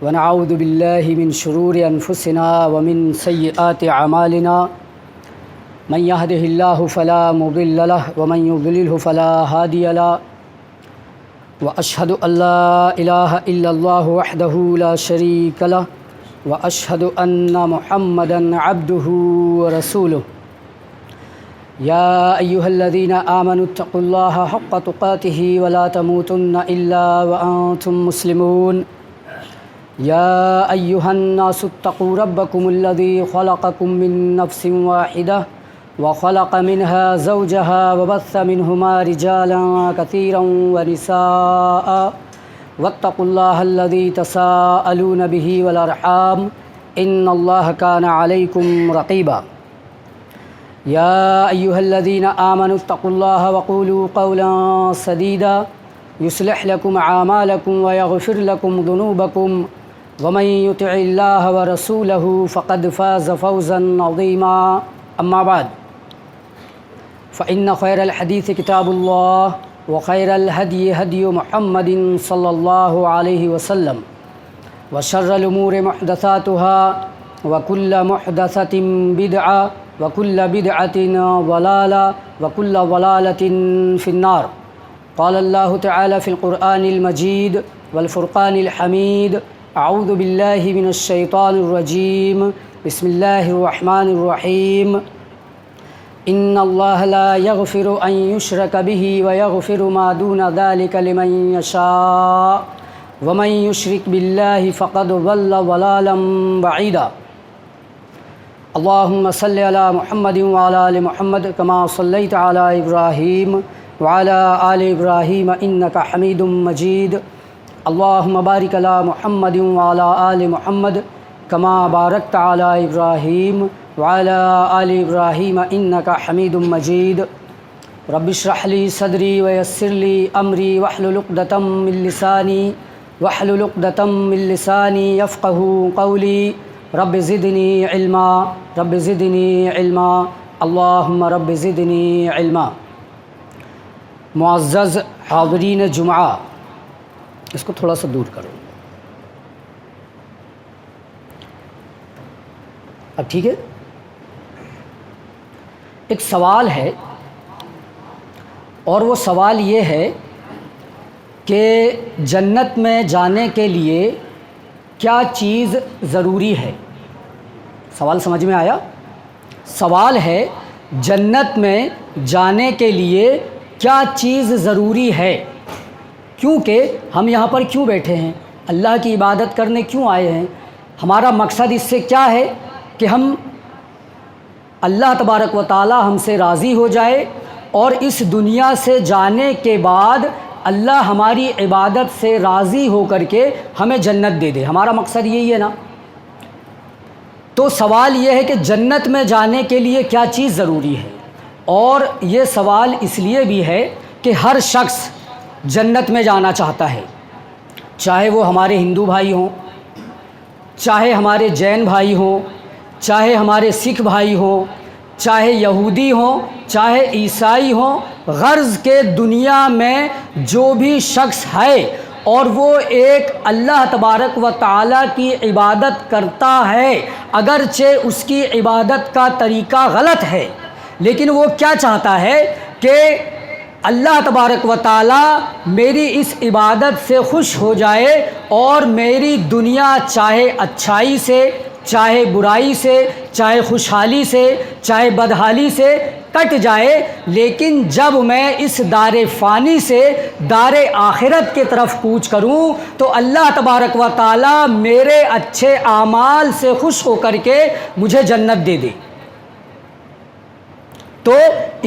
ونعوذ بالله من شرور أنفسنا ومن سيئات أعمالنا من يهده الله فلا مضل له ومن يضلله فلا هادي له وأشهد أن لا إله إلا الله وحده لا شريك له وأشهد أن محمدا عبده ورسوله يا أيها الذين آمنوا اتقوا الله حق تقاته ولا تموتن إلا وأنتم مسلمون يا أيها الناس اتقوا ربكم الذي خلقكم من نفس واحدة وخلق منها زوجها وبث منهما رجالا كثيرا ونساء واتقوا الله الذي تساءلون به والأرحام إن الله كان عليكم رقيبا يا أيها الذين آمنوا اتقوا الله وقولوا قولا سديدا يصلح لكم أعمالكم ويغفر لكم ذنوبكم ومن يطع الله ورسوله فقد فاز فوزا عظيما أما بعد فإن خير الحديث كتاب الله وخير الهدي هدي محمد صلى الله عليه وسلم وشر الأمور محدثاتها وكل محدثة بدعة وكل بدعة ضلالة وكل ضلالة في النار قال الله تعالى في القرآن المجيد والفرقان الحميد أعوذ بالله من الشيطان الرجيم بسم الله الرحمن الرحيم إن الله لا يغفر أن يشرك به ويغفر ما دون ذلك لمن يشاء ومن يشرك بالله فقد ضل ضلالا بعيدا اللهم صل على محمد وعلى آل محمد كما صليت على إبراهيم وعلى آل إبراهيم إنك حميد مجيد اللهم بارك على محمد وعلى آل محمد كما باركت على إبراهيم وعلى آل إبراهيم إنك حميد مجيد رب اشرح لي صدري ويسر لي أمري واحلل عقدة من لساني يفقه قولي رب زدني علما رب زدني علما اللهم رب زدنی علما۔ معزز حاضرین جمعہ، اس کو تھوڑا سا دور کرو، اب ٹھیک ہے؟ ایک سوال ہے، اور وہ سوال یہ ہے کہ جنت میں جانے کے لیے کیا چیز ضروری ہے؟ سوال سمجھ میں آیا؟ سوال ہے جنت میں جانے کے لیے کیا چیز ضروری ہے؟ کیونکہ ہم یہاں پر کیوں بیٹھے ہیں؟ اللہ کی عبادت کرنے کیوں آئے ہیں؟ ہمارا مقصد اس سے کیا ہے کہ ہم اللہ تبارک و تعالی ہم سے راضی ہو جائے، اور اس دنیا سے جانے کے بعد اللہ ہماری عبادت سے راضی ہو کر کے ہمیں جنت دے دے۔ ہمارا مقصد یہی ہے نا؟ تو سوال یہ ہے کہ جنت میں جانے کے لیے کیا چیز ضروری ہے؟ اور یہ سوال اس لیے بھی ہے کہ ہر شخص جنت میں جانا چاہتا ہے، چاہے وہ ہمارے ہندو بھائی ہوں، چاہے ہمارے جین بھائی ہوں، چاہے ہمارے سکھ بھائی ہوں، چاہے یہودی ہوں، چاہے عیسائی ہوں، غرض کہ دنیا میں جو بھی شخص ہے اور وہ ایک اللہ تبارک و تعالیٰ کی عبادت کرتا ہے، اگرچہ اس کی عبادت کا طریقہ غلط ہے، لیکن وہ کیا چاہتا ہے کہ اللہ تبارک و تعالیٰ میری اس عبادت سے خوش ہو جائے، اور میری دنیا چاہے اچھائی سے، چاہے برائی سے، چاہے خوشحالی سے، چاہے بدحالی سے کٹ جائے، لیکن جب میں اس دار فانی سے دار آخرت کی طرف کوچ کروں تو اللہ تبارک و تعالیٰ میرے اچھے اعمال سے خوش ہو کر کے مجھے جنت دے دے۔ تو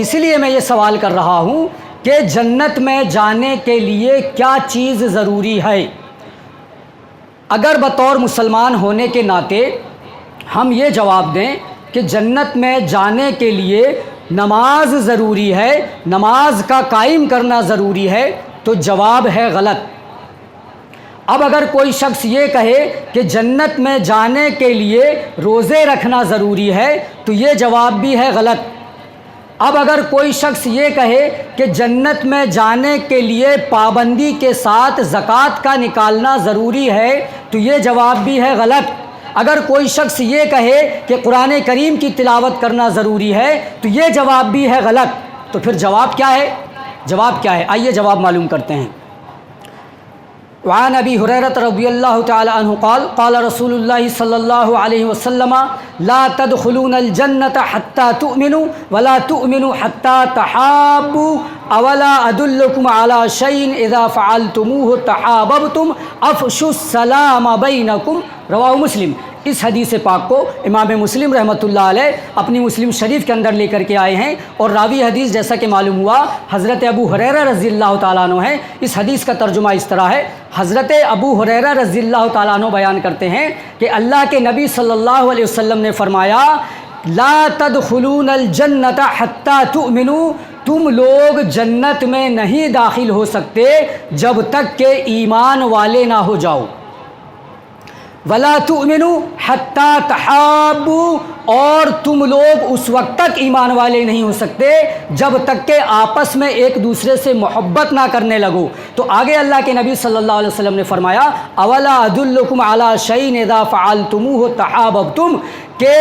اس لیے میں یہ سوال کر رہا ہوں کہ جنت میں جانے کے لیے کیا چیز ضروری ہے؟ اگر بطور مسلمان ہونے کے ناطے ہم یہ جواب دیں کہ جنت میں جانے کے لیے نماز ضروری ہے، نماز کا قائم کرنا ضروری ہے، تو جواب ہے غلط۔ اب اگر کوئی شخص یہ کہے کہ جنت میں جانے کے لیے روزے رکھنا ضروری ہے تو یہ جواب بھی ہے غلط۔ اب اگر کوئی شخص یہ کہے کہ جنت میں جانے کے لیے پابندی کے ساتھ زکوٰۃ کا نکالنا ضروری ہے تو یہ جواب بھی ہے غلط۔ اگر کوئی شخص یہ کہے کہ قرآن کریم کی تلاوت کرنا ضروری ہے تو یہ جواب بھی ہے غلط۔ تو پھر جواب کیا ہے؟ جواب کیا ہے؟ آئیے جواب معلوم کرتے ہیں۔ وعن ابی ہریرہ رضی اللہ تعالی عنہ قال قال رسول اللہ صلی اللہ علیہ وسلم لا تدخلون الجنة حتى تؤمنوا ولا تؤمنوا حتى تحابوا اولا ادلکم على شيء اذا فعلتموه تحاببتم افشوا السلام بینکم، رواہ مسلم۔ اس حدیث پاک کو امام مسلم رحمۃ اللہ علیہ اپنی مسلم شریف کے اندر لے کر کے آئے ہیں، اور راوی حدیث جیسا کہ معلوم ہوا حضرت ابو ہریرہ رضی اللہ تعالیٰ عنہ ہے۔ اس حدیث کا ترجمہ اس طرح ہے، حضرت ابو ہریرہ رضی اللہ تعالیٰ عنہ بیان کرتے ہیں کہ اللہ کے نبی صلی اللہ علیہ وسلم نے فرمایا لا تدخلون الجنة حتى تؤمنوا، تم لوگ جنت میں نہیں داخل ہو سکتے جب تک کہ ایمان والے نہ ہو جاؤ۔ ولا تؤمنوا حتى تحابوا، اور تم لوگ اس وقت تک ایمان والے نہیں ہو سکتے جب تک کہ آپس میں ایک دوسرے سے محبت نہ کرنے لگو۔ تو آگے اللہ کے نبی صلی اللہ علیہ وسلم نے فرمایا اولا ادلکم علی شیء اذا فعلتموه تحاببتم، کہ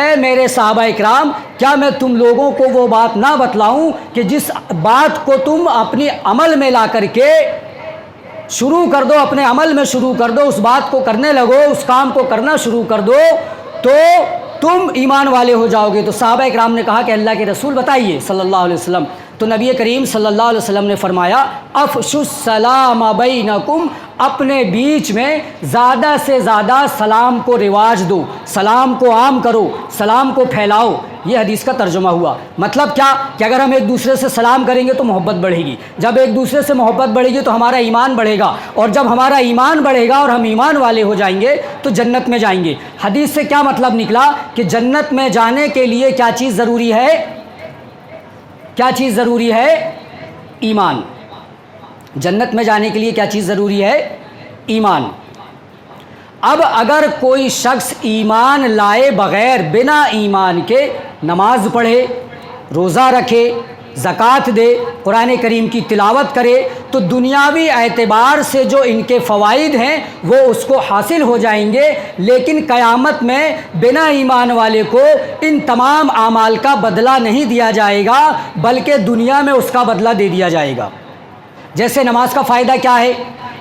اے میرے صحابہ اکرام کیا میں تم لوگوں کو وہ بات نہ بتلاؤں کہ جس بات کو تم اپنی عمل میں لا کر کے شروع کر دو، اپنے عمل میں شروع کر دو، اس بات کو کرنے لگو، اس کام کو کرنا شروع کر دو تو تم ایمان والے ہو جاؤ گے۔ تو صحابہ اکرام نے کہا کہ اللہ کے رسول بتائیے صلی اللہ علیہ وسلم۔ تو نبی کریم صلی اللہ علیہ وسلم نے فرمایا افشوا السلام بینکم، اپنے بیچ میں زیادہ سے زیادہ سلام کو رواج دو، سلام کو عام کرو، سلام کو پھیلاؤ۔ یہ حدیث کا ترجمہ ہوا۔ مطلب کیا کہ اگر ہم ایک دوسرے سے سلام کریں گے تو محبت بڑھے گی، جب ایک دوسرے سے محبت بڑھے گی تو ہمارا ایمان بڑھے گا، اور جب ہمارا ایمان بڑھے گا اور ہم ایمان والے ہو جائیں گے تو جنت میں جائیں گے۔ حدیث سے کیا مطلب نکلا کہ جنت میں جانے کے لیے کیا چیز ضروری ہے؟ کیا چیز ضروری ہے؟ ایمان۔ جنت میں جانے کے لیے کیا چیز ضروری ہے؟ ایمان۔ اب اگر کوئی شخص ایمان لائے بغیر بنا ایمان کے نماز پڑھے، روزہ رکھے، زکوٰۃ دے، قرآن کریم کی تلاوت کرے تو دنیاوی اعتبار سے جو ان کے فوائد ہیں وہ اس کو حاصل ہو جائیں گے، لیکن قیامت میں بنا ایمان والے کو ان تمام اعمال کا بدلہ نہیں دیا جائے گا بلکہ دنیا میں اس کا بدلہ دے دیا جائے گا۔ جیسے نماز کا فائدہ کیا ہے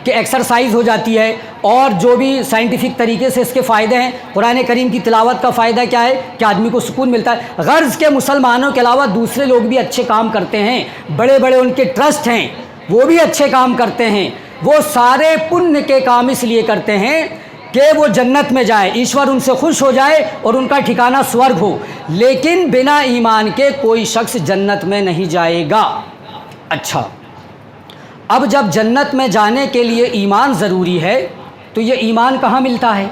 کہ ایکسرسائز ہو جاتی ہے، اور جو بھی سائنٹیفک طریقے سے اس کے فائدے ہیں۔ قرآن کریم کی تلاوت کا فائدہ کیا ہے کہ آدمی کو سکون ملتا ہے۔ غرض کے مسلمانوں کے علاوہ دوسرے لوگ بھی اچھے کام کرتے ہیں، بڑے بڑے ان کے ٹرسٹ ہیں، وہ بھی اچھے کام کرتے ہیں، وہ سارے پنیہ کے کام اس لیے کرتے ہیں کہ وہ جنت میں جائے، ایشور ان سے خوش ہو جائے اور ان کا ٹھکانہ سورگ ہو، لیکن بنا ایمان کے کوئی شخص جنت میں نہیں جائے گا۔ اچھا، اب جب جنت میں جانے کے لیے ایمان ضروری ہے تو یہ ایمان کہاں ملتا ہے؟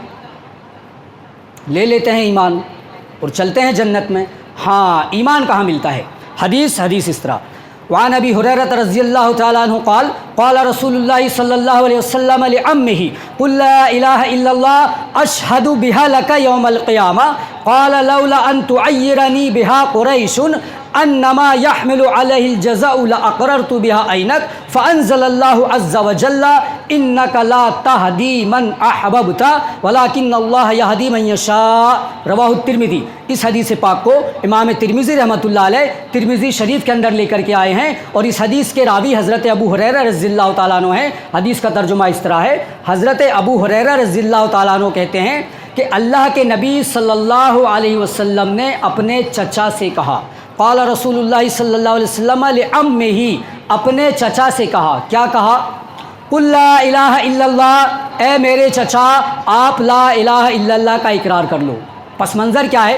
لے لیتے ہیں ایمان اور چلتے ہیں جنت میں، ہاں ایمان کہاں ملتا ہے؟ حدیث اس طرح وعن ابی ہریرہ رضی اللہ تعالیٰ عنہ قال قال رسول اللہ صلی اللہ علیہ وسلم لعمہ قل لا الہ الا اللہ اشہد بها لک یوم القیامہ قال لولا ان تعیرنی بها قریش انما يحمل عليه الجزاء لاقررت بها عینک فانزل الله عز وجل انك لا تهدي من احببت ولكن الله يهدي من يشاء، رواہ الترمذی۔ اس حدیث پاک کو امام ترمذی رحمۃ اللہ علیہ ترمذی شریف کے اندر لے کر کے آئے ہیں، اور اس حدیث کے راوی حضرت ابو ہریرہ رضی اللہ تعالیٰ عنہ ہیں۔ حدیث کا ترجمہ اس طرح ہے، حضرت ابو ہریرہ رضی اللہ تعالیٰ عنہ کہتے ہیں کہ اللہ کے نبی صلی اللہ علیہ وسلم نے اپنے چچا سے کہا، قال رسول اللہ صلی اللہ علیہ وسلم لعمہ، اپنے چچا سے کہا، کیا کہا؟ قل لا الہ الا اللہ، اے میرے چچا آپ لا الہ الا اللہ کا اقرار کر لو۔ پس منظر کیا ہے؟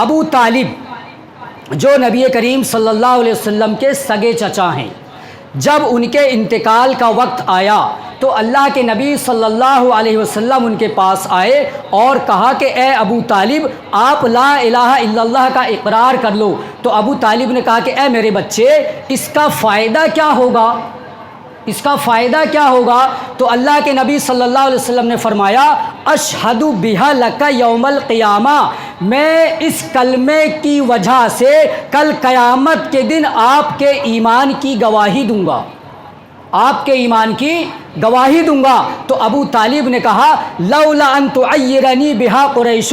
ابو طالب جو نبی کریم صلی اللہ علیہ وسلم کے سگے چچا ہیں، جب ان کے انتقال کا وقت آیا تو اللہ کے نبی صلی اللہ علیہ وسلم ان کے پاس آئے اور کہا کہ اے ابو طالب آپ لا الہ الا اللہ کا اقرار کر لو۔ تو ابو طالب نے کہا کہ اے میرے بچے اس کا فائدہ کیا ہوگا؟ اس کا فائدہ کیا ہوگا؟ تو اللہ کے نبی صلی اللہ علیہ وسلم نے فرمایا اشہد بہا لک یوم القیامہ، میں اس کلمے کی وجہ سے کل قیامت کے دن آپ کے ایمان کی گواہی دوں گا، آپ کے ایمان کی گواہی دوں گا۔ تو ابو طالب نے کہا لولا ان تعیرنی بہا قریش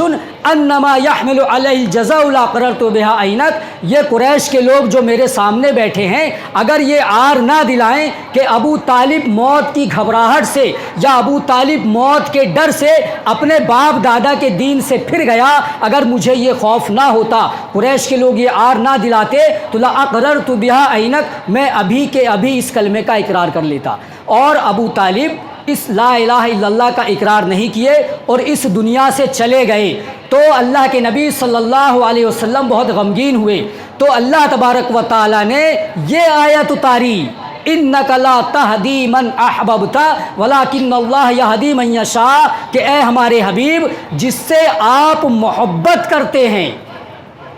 انما يحمل علیہ الجزاء لاقررت بہا عینک، یہ قریش کے لوگ جو میرے سامنے بیٹھے ہیں اگر یہ عار نہ دلائیں کہ ابو طالب موت کی گھبراہٹ سے یا ابو طالب موت کے ڈر سے اپنے باپ دادا کے دین سے پھر گیا، اگر مجھے یہ خوف نہ ہوتا، قریش کے لوگ یہ عار نہ دلاتے تو لاقررت بہا عینک، میں ابھی کے ابھی اس کلمے کا اقرار کر لیتا۔ اور ابو طالب اس لا الہ الا اللہ کا اقرار نہیں کیے اور اس دنیا سے چلے گئے۔ تو اللہ کے نبی صلی اللہ علیہ وسلم بہت غمگین ہوئے، تو اللہ تبارک و تعالی نے یہ آیت اتاری انک لا تہدی من احببت ولکن اللہ یہدی من یشاء، کہ اے ہمارے حبیب جس سے آپ محبت کرتے ہیں،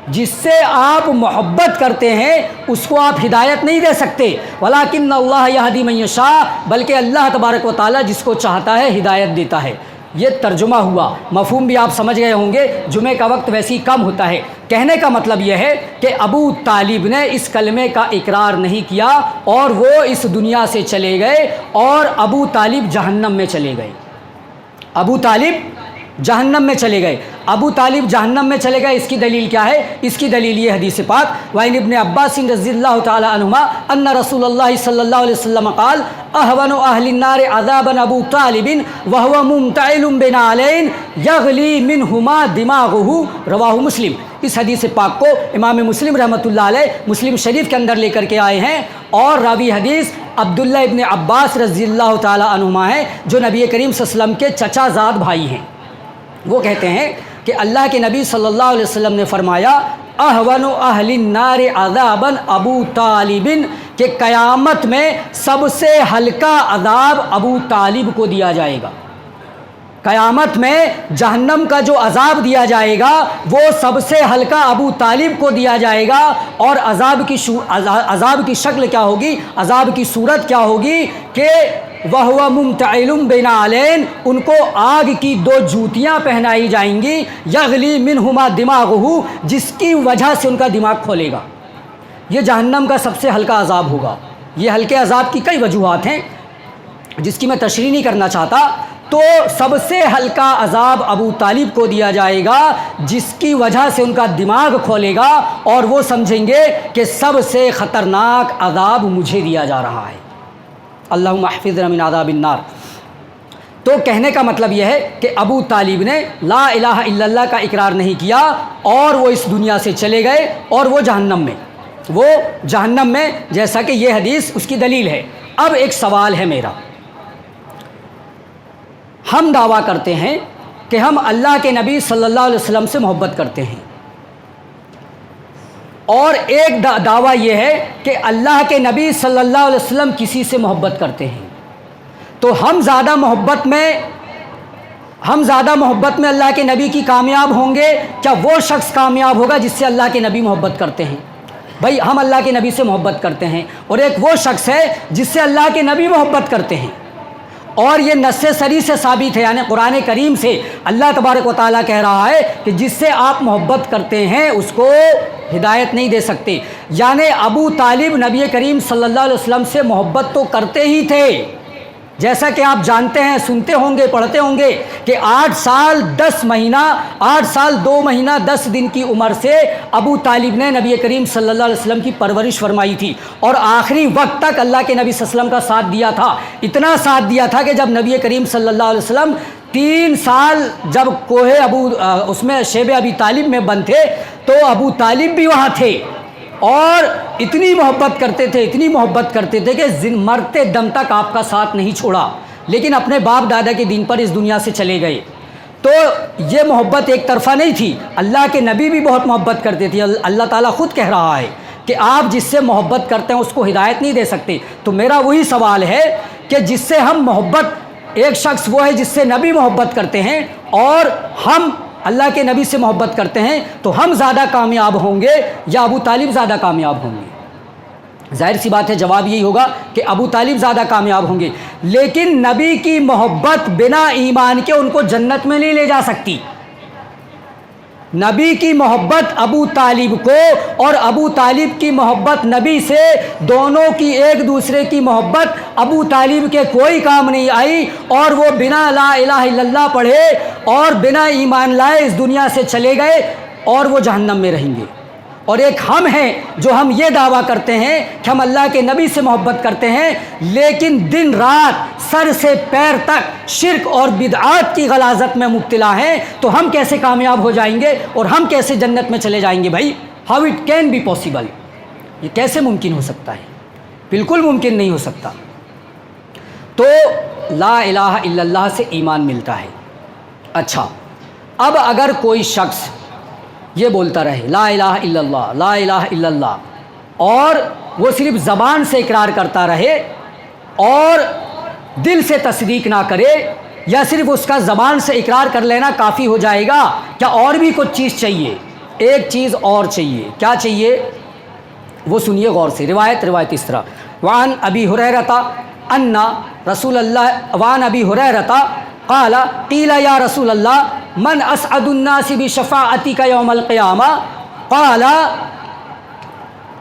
جس سے آپ محبت کرتے ہیں اس کو آپ ہدایت نہیں دے سکتے، ولیکن اللہ یہدی من یشاء، بلکہ اللہ تبارک و تعالی جس کو چاہتا ہے ہدایت دیتا ہے۔ یہ ترجمہ ہوا، مفہوم بھی آپ سمجھ گئے ہوں گے، جمعے کا وقت ویسے ہی کم ہوتا ہے۔ کہنے کا مطلب یہ ہے کہ ابو طالب نے اس کلمے کا اقرار نہیں کیا اور وہ اس دنیا سے چلے گئے اور ابو طالب جہنم میں چلے گئے، ابو طالب جہنم میں چلے گئے۔ ابو طالب جہنم میں چلے گئے، اس کی دلیل کیا ہے؟ اس کی دلیل یہ حدیث پاک وعن ابن عباس رضی اللہ تعالی عنہما ان رسول اللہ صلی اللہ علیہ وسلم قال اہون اہل النار عذابا ابو طالب وهو ممتعل بنعلین یغلی منہما دماغہ، رواہ مسلم۔ اس حدیث پاک کو امام مسلم رحمۃ اللہ علیہ مسلم شریف کے اندر لے کر کے آئے ہیں، اور راوی حدیث عبداللہ ابن عباس رضی اللہ تعالی عنہما ہیں جو نبی کریم صلی اللہ علیہ وسلم کے چچا زاد بھائی ہیں۔ وہ کہتے ہیں کہ اللہ کے نبی صلی اللہ علیہ وسلم نے فرمایا اہون اہل النار عذابا ابو طالب، کہ قیامت میں سب سے ہلکا عذاب ابو طالب کو دیا جائے گا۔ قیامت میں جہنم کا جو عذاب دیا جائے گا وہ سب سے ہلکا ابو طالب کو دیا جائے گا، اور عذاب کی شکل کیا ہوگی، عذاب کی صورت کیا ہوگی کہ وَهُوَ مُمْتَعِلٌ بِنَعْلَيْنِ، ان کو آگ کی دو جوتیاں پہنائی جائیں گی، یغلی منہما دماغہ، جس کی وجہ سے ان کا دماغ کھولے گا۔ یہ جہنم کا سب سے ہلکا عذاب ہوگا۔ یہ ہلکے عذاب کی کئی وجوہات ہیں جس کی میں تشریح نہیں کرنا چاہتا۔ تو سب سے ہلکا عذاب ابو طالب کو دیا جائے گا جس کی وجہ سے ان کا دماغ کھولے گا اور وہ سمجھیں گے کہ سب سے خطرناک عذاب مجھے دیا جا رہا ہے۔ اللہم احفظنا من عذاب النار۔ تو کہنے کا مطلب یہ ہے کہ ابو طالب نے لا الہ الا اللہ کا اقرار نہیں کیا اور وہ اس دنیا سے چلے گئے اور وہ جہنم میں، جیسا کہ یہ حدیث اس کی دلیل ہے۔ اب ایک سوال ہے میرا، ہم دعویٰ کرتے ہیں کہ ہم اللہ کے نبی صلی اللہ علیہ وسلم سے محبت کرتے ہیں، اور ایک دعویٰ یہ ہے کہ اللہ کے نبی صلی اللہ علیہ وسلم کسی سے محبت کرتے ہیں۔ تو ہم زیادہ محبت میں اللہ کے نبی کی کامیاب ہوں گے، کیا وہ شخص کامیاب ہوگا جس سے اللہ کے نبی محبت کرتے ہیں؟ بھائی ہم اللہ کے نبی سے محبت کرتے ہیں، اور ایک وہ شخص ہے جس سے اللہ کے نبی محبت کرتے ہیں، اور یہ نص صریح سے ثابت ہے، یعنی قرآن کریم سے اللہ تبارک و تعالیٰ کہہ رہا ہے کہ جس سے آپ محبت کرتے ہیں اس کو ہدایت نہیں دے سکتے۔ یعنی ابو طالب نبی کریم صلی اللہ علیہ وسلم سے محبت تو کرتے ہی تھے، جیسا کہ آپ جانتے ہیں، سنتے ہوں گے، پڑھتے ہوں گے کہ 8 سال 2 مہینہ 10 دن کی عمر سے ابو طالب نے نبی کریم صلی اللہ علیہ وسلم کی پرورش فرمائی تھی، اور آخری وقت تک اللہ کے نبی صلی اللہ علیہ وسلم کا ساتھ دیا تھا۔ اتنا ساتھ دیا تھا کہ جب نبی کریم صلی اللہ علیہ وسلم 3 سال جب اس میں شیب ابی طالب میں بند تھے تو ابو طالب بھی وہاں تھے، اور اتنی محبت کرتے تھے کہ مرتے دم تک آپ کا ساتھ نہیں چھوڑا، لیکن اپنے باپ دادا کے دین پر اس دنیا سے چلے گئے۔ تو یہ محبت ایک طرفہ نہیں تھی، اللہ کے نبی بھی بہت محبت کرتے تھے۔ اللہ تعالیٰ خود کہہ رہا ہے کہ آپ جس سے محبت کرتے ہیں اس کو ہدایت نہیں دے سکتے۔ تو میرا وہی سوال ہے کہ جس سے ہم محبت، ایک شخص وہ ہے جس سے نبی محبت کرتے ہیں اور ہم اللہ کے نبی سے محبت کرتے ہیں، تو ہم زیادہ کامیاب ہوں گے یا ابو طالب زیادہ کامیاب ہوں گے؟ ظاہر سی بات ہے جواب یہی ہوگا کہ ابو طالب زیادہ کامیاب ہوں گے، لیکن نبی کی محبت بنا ایمان کے ان کو جنت میں نہیں لے جا سکتی۔ نبی کی محبت ابو طالب کو اور ابو طالب کی محبت نبی سے، دونوں کی ایک دوسرے کی محبت ابو طالب کے کوئی کام نہیں آئی، اور وہ بنا لا الہ الا اللہ پڑھے اور بنا ایمان لائے اس دنیا سے چلے گئے اور وہ جہنم میں رہیں گے۔ اور ایک ہم ہیں جو ہم یہ دعویٰ کرتے ہیں کہ ہم اللہ کے نبی سے محبت کرتے ہیں، لیکن دن رات سر سے پیر تک شرک اور بدعات کی غلاظت میں مبتلا ہیں، تو ہم کیسے کامیاب ہو جائیں گے اور ہم کیسے جنت میں چلے جائیں گے؟ بھائی how it can be possible, یہ کیسے ممکن ہو سکتا ہے؟ بالکل ممکن نہیں ہو سکتا۔ تو لا الہ الا اللہ سے ایمان ملتا ہے۔ اچھا، اب اگر کوئی شخص یہ بولتا رہے لا الہ الا اللہ لا الہ الا اللہ، اور وہ صرف زبان سے اقرار کرتا رہے اور دل سے تصدیق نہ کرے، یا صرف اس کا زبان سے اقرار کر لینا کافی ہو جائے گا؟ کیا اور بھی کچھ چیز چاہیے؟ ایک چیز اور چاہیے۔ کیا چاہیے؟ وہ سنیے غور سے۔ روایت اس طرح، وعن ابی ہریرہ ان رسول اللہ وعن ابی ہریرہ قال قیل یا رسول اللہ من اسعد الناس بشفاعتک یوم القیامہ قال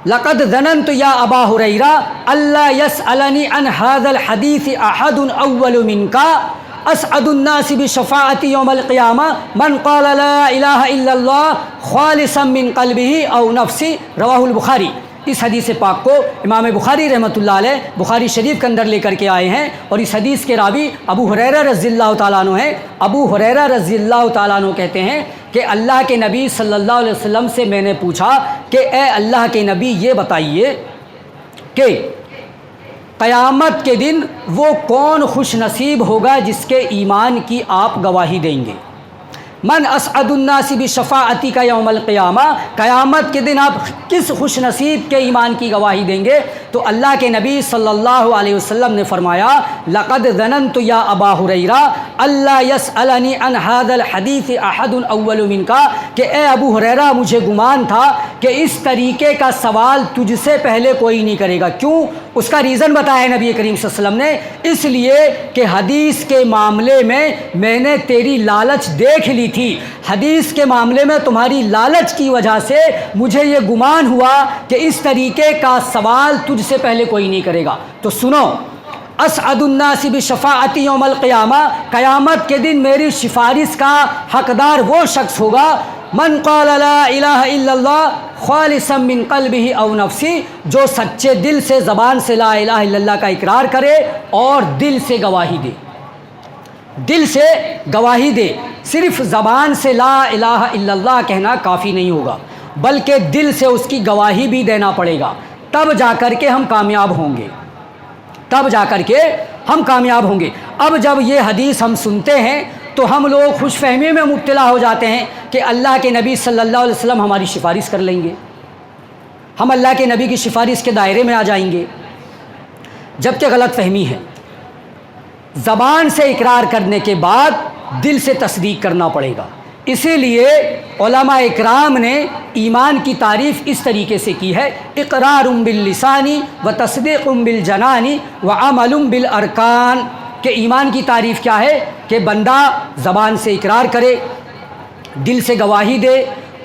لقد ظننت یا ابا ہریرہ الا یسألنی عن هذا الحدیث احد اول منک اسعد الناس بشفاعتی یوم القیامہ من قال لا الہ الا اللہ خالصا من قلبہ او نفسی۔ رواہ البخاری۔ اس حدیث پاک کو امام بخاری رحمۃ اللہ علیہ بخاری شریف کے اندر لے کر کے آئے ہیں، اور اس حدیث کے راوی ابو ہریرہ رضی اللہ تعالیٰ عنہ ہیں۔ ابو ہریرہ رضی اللہ تعالیٰ عنہ کہتے ہیں کہ اللہ کے نبی صلی اللہ علیہ وسلم سے میں نے پوچھا کہ اے اللہ کے نبی یہ بتائیے کہ قیامت کے دن وہ کون خوش نصیب ہوگا جس کے ایمان کی آپ گواہی دیں گے؟ من اسعد الناس بشفاعتی کا یوم القیامہ، قیامت کے دن آپ کس خوش نصیب کے ایمان کی گواہی دیں گے؟ تو اللہ کے نبی صلی اللہ علیہ وسلم نے فرمایا لقد ظننت یا ابا ہریرہ اللہ یسألنی عن هذا الحدیث احد اول منک، کہ اے ابو ہریرہ مجھے گمان تھا کہ اس طریقے کا سوال تجھ سے پہلے کوئی نہیں کرے گا۔ کیوں؟ اس کا ریزن بتایا نبی کریم صلی اللہ علیہ وسلم نے، اس لیے کہ حدیث کے معاملے میں نے تیری لالچ دیکھ لی تھی، حدیث کے معاملے میں تمہاری لالچ کی وجہ سے مجھے یہ گمان ہوا کہ اس طریقے کا سوال تجھ سے پہلے کوئی نہیں کرے گا۔ تو سنو، اسعد الناس بشفاعتی یوم القیامہ، قیامت کے دن میری سفارش کا حقدار وہ شخص ہوگا من قال لا الہ الا اللہ خالصا من قلبہ او نفسی، جو سچے دل سے زبان سے لا الہ الا اللہ کا اقرار کرے اور دل سے گواہی دے۔ دل سے گواہی دے، صرف زبان سے لا الہ الا اللہ کہنا کافی نہیں ہوگا، بلکہ دل سے اس کی گواہی بھی دینا پڑے گا، تب جا کر کے ہم کامیاب ہوں گے، تب جا کر کے ہم کامیاب ہوں گے۔ اب جب یہ حدیث ہم سنتے ہیں تو ہم لوگ خوش فہمی میں مبتلا ہو جاتے ہیں کہ اللہ کے نبی صلی اللہ علیہ وسلم ہماری سفارش کر لیں گے، ہم اللہ کے نبی کی سفارش کے دائرے میں آ جائیں گے، جبکہ غلط فہمی ہے۔ زبان سے اقرار کرنے کے بعد دل سے تصدیق کرنا پڑے گا۔ اسی لیے علماء اکرام نے ایمان کی تعریف اس طریقے سے کی ہے، اقرار باللسان و تصدیق بالجنان و عمل بالارکان، کہ ایمان کی تعریف کیا ہے کہ بندہ زبان سے اقرار کرے، دل سے گواہی دے،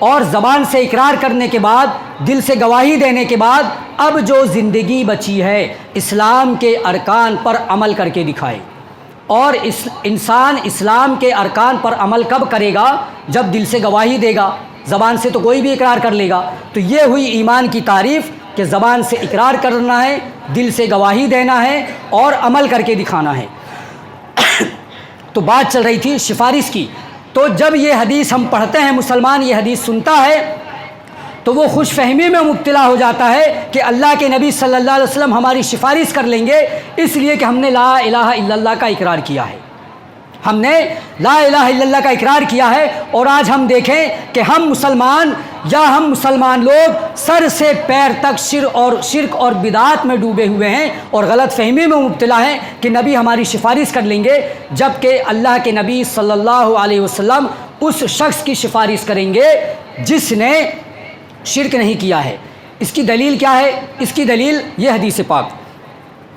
اور زبان سے اقرار کرنے کے بعد دل سے گواہی دینے کے بعد اب جو زندگی بچی ہے اسلام کے ارکان پر عمل کر کے دکھائے۔ اور انسان اسلام کے ارکان پر عمل کب کرے گا؟ جب دل سے گواہی دے گا۔ زبان سے تو کوئی بھی اقرار کر لے گا۔ تو یہ ہوئی ایمان کی تعریف کہ زبان سے اقرار کرنا ہے، دل سے گواہی دینا ہے اور عمل کر کے دکھانا ہے۔ تو بات چل رہی تھی سفارش کی۔ تو جب یہ حدیث ہم پڑھتے ہیں، مسلمان یہ حدیث سنتا ہے تو وہ خوش فہمی میں مبتلا ہو جاتا ہے کہ اللہ کے نبی صلی اللہ علیہ وسلم ہماری سفارش کر لیں گے، اس لیے کہ ہم نے لا الہ الا اللہ کا اقرار کیا ہے، ہم نے لا الہ الا اللہ کا اقرار کیا ہے۔ اور آج ہم دیکھیں کہ ہم مسلمان لوگ سر سے پیر تک شرک اور بدعات میں ڈوبے ہوئے ہیں اور غلط فہمی میں مبتلا ہیں کہ نبی ہماری سفارش کر لیں گے، جبکہ اللہ کے نبی صلی اللہ علیہ وسلم اس شخص کی سفارش کریں گے جس نے شرک نہیں کیا ہے، اس کی دلیل کیا ہے؟ اس کی دلیل یہ حدیث پاک،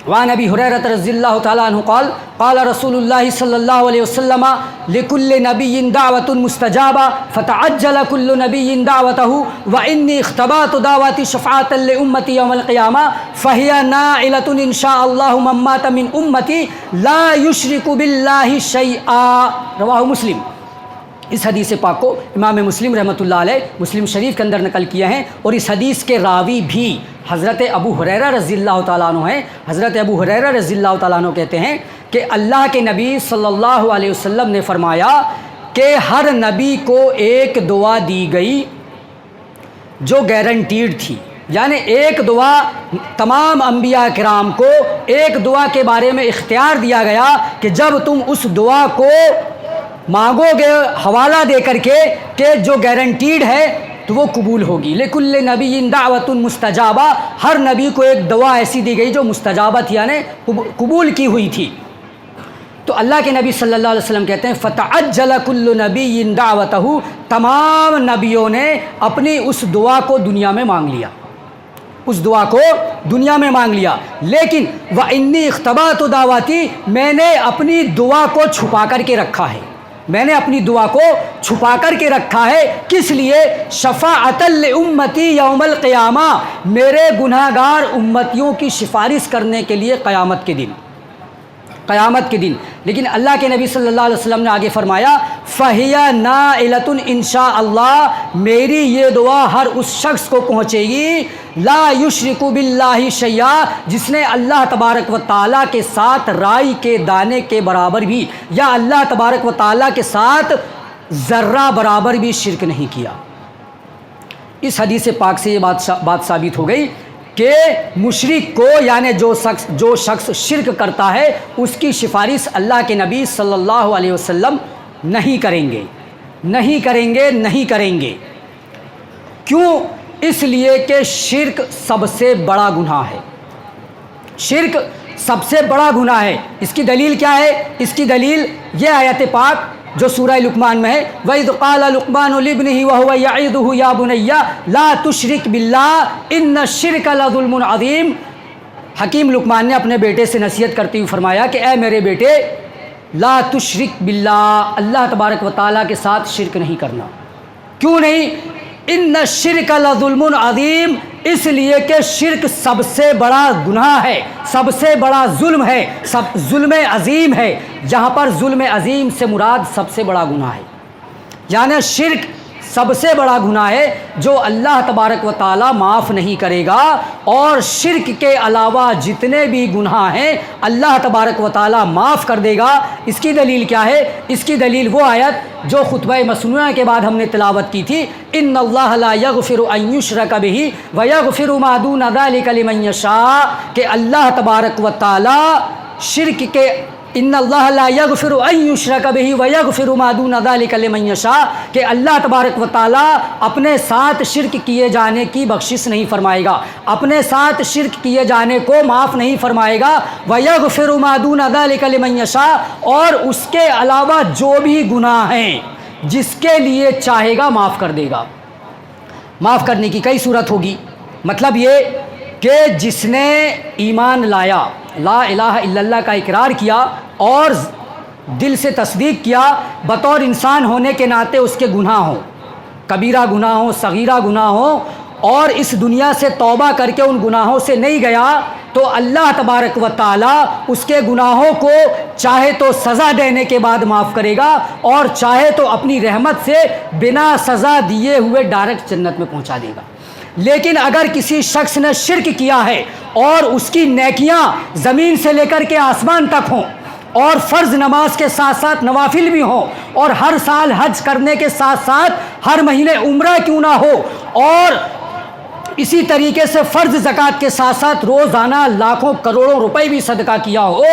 وعن ابی ہریرہ رضی اللہ تعالیٰ عنہ قال قال رسول اللہ صلی اللہ علیہ وسلم لکل نبی دعوت مستجابہ فتعجل کل نبی دعوتہ وانی اختبات دعوت شفاعۃ لامتی یوم القیامہ فہی نائلۃ ان شاء اللہ من مات من امتی لا یشرک باللہ شیئا، رواہ مسلم۔ اس حدیث پاک کو امام مسلم رحمۃ اللہ علیہ مسلم شریف کے اندر نقل کیا ہے، اور اس حدیث کے راوی بھی حضرت ابو ہریرہ رضی اللہ تعالیٰ عنہ ہیں۔ حضرت ابو ہریرہ رضی اللہ تعالیٰ عنہ کہتے ہیں کہ اللہ کے نبی صلی اللہ علیہ وسلم نے فرمایا کہ ہر نبی کو ایک دعا دی گئی جو گارنٹیڈ تھی، یعنی ایک دعا تمام انبیاء کرام کو ایک دعا کے بارے میں اختیار دیا گیا کہ جب تم اس دعا کو مانگو گے حوالہ دے کر کے کہ جو گارنٹیڈ ہے تو وہ قبول ہوگی۔ لکل نبی دعوت مستجابہ، ہر نبی کو ایک دعا ایسی دی گئی جو مستجابہ تھی، یعنی قبول کی ہوئی تھی۔ تو اللہ کے نبی صلی اللہ علیہ وسلم کہتے ہیں فتعجل کل نبی دعوتہ، تمام نبیوں نے اپنی اس دعا کو دنیا میں مانگ لیا، اس دعا کو دنیا میں مانگ لیا، لیکن وانی اختبات دعواتی، میں نے اپنی دعا کو چھپا کر کے رکھا ہے، میں نے اپنی دعا کو چھپا کر کے رکھا ہے، کس لیے؟ شفاعۃ لامتی یوم القیامہ، میرے گناہ گار امتیوں کی سفارش کرنے کے لیے قیامت کے دن، قیامت کے دن۔ لیکن اللہ کے نبی صلی اللہ علیہ وسلم نے آگے فرمایا فہی نائلۃ ان شاء اللہ، میری یہ دعا ہر اس شخص کو پہنچے گی لا یشرک باللہ شیئا، جس نے اللہ تبارک و تعالیٰ کے ساتھ رائی کے دانے کے برابر بھی، یا اللہ تبارک و تعالیٰ کے ساتھ ذرہ برابر بھی شرک نہیں کیا۔ اس حدیث پاک سے یہ بات ثابت ہو گئی کہ مشرک کو، یعنی جو شخص شرک کرتا ہے، اس کی سفارش اللہ کے نبی صلی اللہ علیہ وسلم نہیں کریں گے، نہیں کریں گے، نہیں کریں گے۔ کیوں؟ اس لیے کہ شرک سب سے بڑا گناہ ہے، شرک سب سے بڑا گناہ ہے۔ اس کی دلیل کیا ہے؟ اس کی دلیل یہ آیت پاک جو سورہ لقمان میں ہے، وَإِذْ قَالَ لُقْمَانُ لِابْنِهِ وَهُوَ يَعِظُهُ يَا بُنَيَّ لَا تُشْرِكْ بِاللَّهِ إِنَّ الشِّرْكَ لَظُلْمٌ عَظِيمٌ۔ حکیم لقمان نے اپنے بیٹے سے نصیحت کرتے ہوئے فرمایا کہ اے میرے بیٹے، لا تشرک باللہ، اللہ تبارک و تعالیٰ کے ساتھ شرک نہیں کرنا۔ کیوں نہیں؟ ان الشرک لظلم عظیم، اس لیے کہ شرک سب سے بڑا گناہ ہے، سب سے بڑا ظلم ہے، ظلم عظیم ہے۔ جہاں پر ظلم عظیم سے مراد سب سے بڑا گناہ ہے، یعنی شرک سب سے بڑا گناہ ہے جو اللہ تبارک و تعالیٰ معاف نہیں کرے گا، اور شرک کے علاوہ جتنے بھی گناہ ہیں اللہ تبارک و تعالیٰ معاف کر دے گا۔ اس کی دلیل کیا ہے؟ اس کی دلیل وہ آیت جو خطبہ مسنونہ کے بعد ہم نے تلاوت کی تھی، ان اللہ لا یغفر ان یشرک بہ ویغفر ما دون ذلک لمن یشاء، کہ اللہ تبارک و تعالیٰ شرک کے، ان اللہ لا یغفر ان یشرک بہ ویغفر ما دون ذلک لمن یشاء، کہ اللہ تبارک و تعالیٰ اپنے ساتھ شرک کیے جانے کی بخشش نہیں فرمائے گا، اپنے ساتھ شرک کیے جانے کو معاف نہیں فرمائے گا، ویغفر ما دون ذلک لمن یشاء، اور اس کے علاوہ جو بھی گناہ ہیں جس کے لیے چاہے گا معاف کر دے گا۔ معاف کرنے کی کئی صورت ہوگی، مطلب یہ کہ جس نے ایمان لایا، لا الہ الا اللہ کا اقرار کیا اور دل سے تصدیق کیا، بطور انسان ہونے کے ناطے اس کے گناہ ہوں، کبیرہ گناہ ہوں، صغیرہ گناہ ہوں، اور اس دنیا سے توبہ کر کے ان گناہوں سے نہیں گیا، تو اللہ تبارک و تعالیٰ اس کے گناہوں کو چاہے تو سزا دینے کے بعد معاف کرے گا، اور چاہے تو اپنی رحمت سے بنا سزا دیے ہوئے ڈائریکٹ جنت میں پہنچا دے گا۔ لیکن اگر کسی شخص نے شرک کیا ہے اور اس کی نیکیاں زمین سے لے کر کے آسمان تک ہوں، اور فرض نماز کے ساتھ ساتھ نوافل بھی ہوں، اور ہر سال حج کرنے کے ساتھ ساتھ ہر مہینے عمرہ کیوں نہ ہو، اور اسی طریقے سے فرض زکوٰۃ کے ساتھ ساتھ روزانہ لاکھوں کروڑوں روپے بھی صدقہ کیا ہو،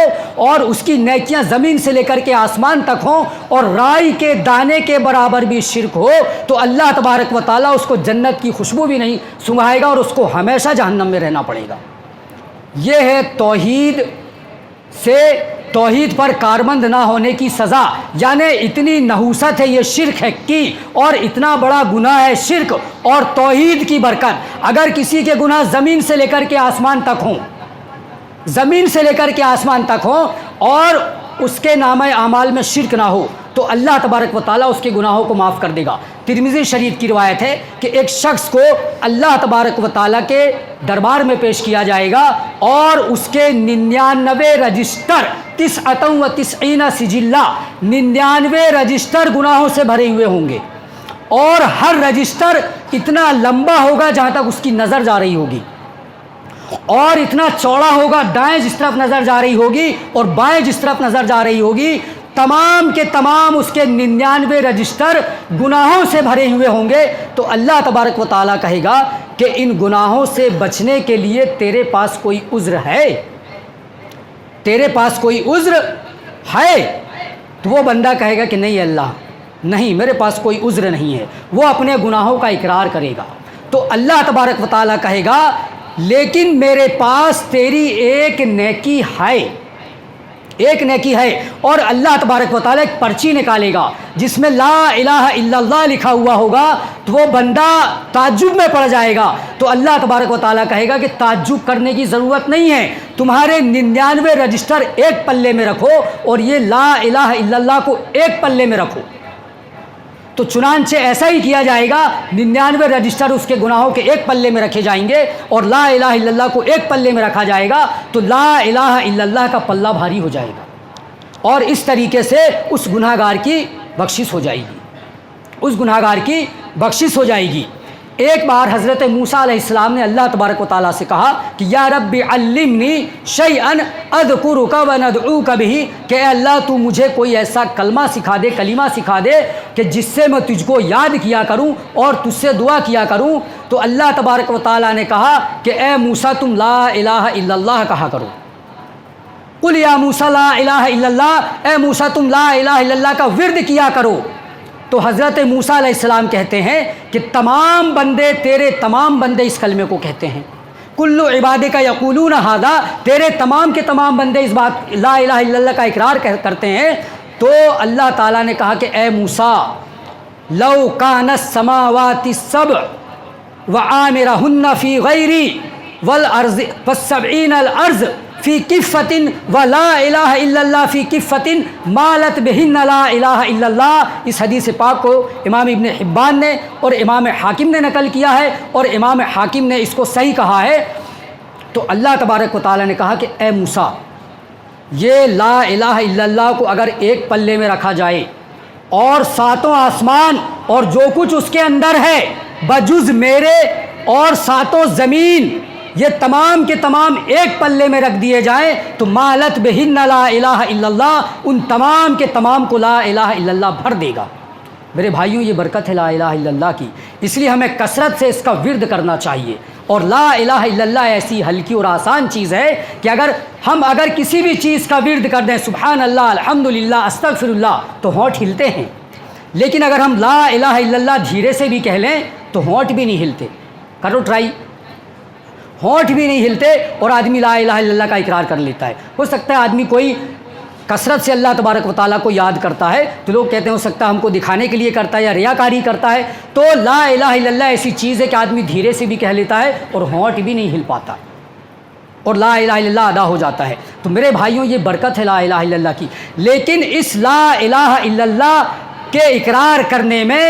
اور اس کی نیکیاں زمین سے لے کر کے آسمان تک ہوں، اور رائی کے دانے کے برابر بھی شرک ہو، تو اللہ تبارک و تعالیٰ اس کو جنت کی خوشبو بھی نہیں سنگھائے گا، اور اس کو ہمیشہ جہنم میں رہنا پڑے گا۔ یہ ہے توحید سے توحید پر کارمند نہ ہونے کی سزا، یعنی اتنی نحوست ہے یہ شرک ہے کی، اور اتنا بڑا گناہ ہے شرک، اور توحید کی برکت اگر کسی کے گناہ زمین سے لے کر کے آسمان تک ہوں، زمین سے لے کر کے آسمان تک ہوں، اور اس کے نامہ اعمال میں شرک نہ ہو، تو اللہ تبارک و تعالیٰ اس کے گناہوں کو معاف کر دے گا۔ ترمذی شریف کی روایت ہے کہ ایک شخص کو اللہ تبارک و تعالیٰ کے دربار میں پیش کیا جائے گا، اور اس کے 99 رجسٹر 99 سجلہ 99 رجسٹر گناہوں سے بھرے ہوئے ہوں گے، اور ہر رجسٹر اتنا لمبا ہوگا جہاں تک اس کی نظر جا رہی ہوگی، اور اتنا چوڑا ہوگا، دائیں جس طرف نظر جا رہی ہوگی اور بائیں جس طرف نظر جا رہی ہوگی، تمام کے تمام اس کے 99 رجسٹر گناہوں سے بھرے ہوئے ہوں گے۔ تو اللہ تبارک و تعالیٰ کہے گا کہ ان گناہوں سے بچنے کے لیے تیرے پاس کوئی عذر ہے؟ تیرے پاس کوئی عذر ہے؟ تو وہ بندہ کہے گا کہ نہیں اللہ، نہیں میرے پاس کوئی عذر نہیں ہے، وہ اپنے گناہوں کا اقرار کرے گا۔ تو اللہ تبارک و تعالیٰ کہے گا لیکن میرے پاس تیری ایک نیکی ہے، ایک نیکی ہے، اور اللہ تبارک و تعالیٰ ایک پرچی نکالے گا جس میں لا الہ الا اللہ لکھا ہوا ہوگا۔ تو وہ بندہ تعجب میں پڑ جائے گا، تو اللہ تبارک و تعالیٰ کہے گا کہ تعجب کرنے کی ضرورت نہیں ہے، تمہارے 99 رجسٹر ایک پلے میں رکھو، اور یہ لا الہ الا اللہ کو ایک پلے میں رکھو۔ تو چنانچہ ایسا ہی کیا جائے گا، 99 رجسٹر اس کے گناہوں کے ایک پلے میں رکھے جائیں گے، اور لا الہ الا اللہ کو ایک پلے میں رکھا جائے گا، تو لا الہ الا اللہ کا پلہ بھاری ہو جائے گا، اور اس طریقے سے اس گناہ گار کی بخشش ہو جائے گی، اس گناہ گار کی بخشش ہو جائے گی۔ ایک بار حضرت موسیٰ علیہ السلام نے اللہ تبارک و تعالیٰ سے کہا کہ یا رب علمنی شیئا اذکرک وندعوک بہ، کہ اے اللہ تو مجھے کوئی ایسا کلمہ سکھا دے، کلمہ سکھا دے کہ جس سے میں تجھ کو یاد کیا کروں اور تجھ سے دعا کیا کروں۔ تو اللہ تبارک و تعالیٰ نے کہا کہ اے موسیٰ تم لا الہ الا اللہ کہا کرو، قل یا موسیٰ لا الہ الا اللہ، اے موسیٰ تم لا الہ الا اللہ کا ورد کیا کرو۔ تو حضرت موسیٰ علیہ السلام کہتے ہیں کہ تمام بندے، تیرے تمام بندے اس کلمے کو کہتے ہیں، کل عبادک یقولون ھذا، تیرے تمام کے تمام بندے اس بات لا الہ الا اللہ کا اقرار کرتے ہیں۔ تو اللہ تعالیٰ نے کہا کہ اے موسیٰ لو کان السماوات السبع وعامرہن فی غیری والارض فالسبعین الارض فی کفۃ ولا الہ الا اللہ فی کفۃ مالت بہن لا الہ الا اللہ۔ اس حدیث پاک کو امام ابن حبان نے اور امام حاکم نے نقل کیا ہے، اور امام حاکم نے اس کو صحیح کہا ہے۔ تو اللہ تبارک و تعالیٰ نے کہا کہ اے موسیٰ یہ لا الہ الا اللہ کو اگر ایک پلے میں رکھا جائے، اور ساتوں آسمان اور جو کچھ اس کے اندر ہے بجز میرے اور ساتوں زمین، یہ تمام کے تمام ایک پلے میں رکھ دیے جائیں، تو مالت بہن لا الہ الا اللہ، ان تمام کے تمام کو لا الہ الا اللہ بھر دے گا۔ میرے بھائیوں یہ برکت ہے لا الہ الا اللہ کی، اس لیے ہمیں کثرت سے اس کا ورد کرنا چاہیے۔ اور لا الہ الا اللہ ایسی ہلکی اور آسان چیز ہے کہ اگر کسی بھی چیز کا ورد کر دیں، سبحان اللہ، الحمدللہ، استغفر اللہ، تو ہونٹ ہلتے ہیں، لیکن اگر ہم لا الہ الا اللہ دھیرے سے بھی کہہ لیں تو ہونٹ بھی نہیں ہلتے۔ کرو ٹرائی، ہونٹ بھی نہیں ہلتے، اور آدمی لا الہ الا اللہ کا اقرار کر لیتا ہے۔ ہو سکتا ہے آدمی کوئی کثرت سے اللہ تبارک و تعالیٰ کو یاد کرتا ہے، تو لوگ کہتے ہیں ہو سکتا ہے ہم کو دکھانے کے لیے کرتا ہے یا ریاکاری کرتا ہے۔ تو لا الہ الا اللہ ایسی چیز ہے کہ آدمی دھیرے سے بھی کہہ لیتا ہے اور ہونٹ بھی نہیں ہل پاتا، اور لا الہ الا اللہ ادا ہو جاتا ہے۔ تو میرے بھائیوں یہ برکت ہے لا الہ الا اللہ کی، لیکن اس لا الہ الا اللہ کے اقرار کرنے میں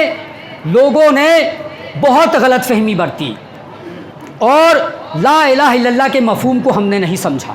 لوگوں نے بہت غلط فہمی برتی، اور لا الہ الا اللہ کے مفہوم کو ہم نے نہیں سمجھا۔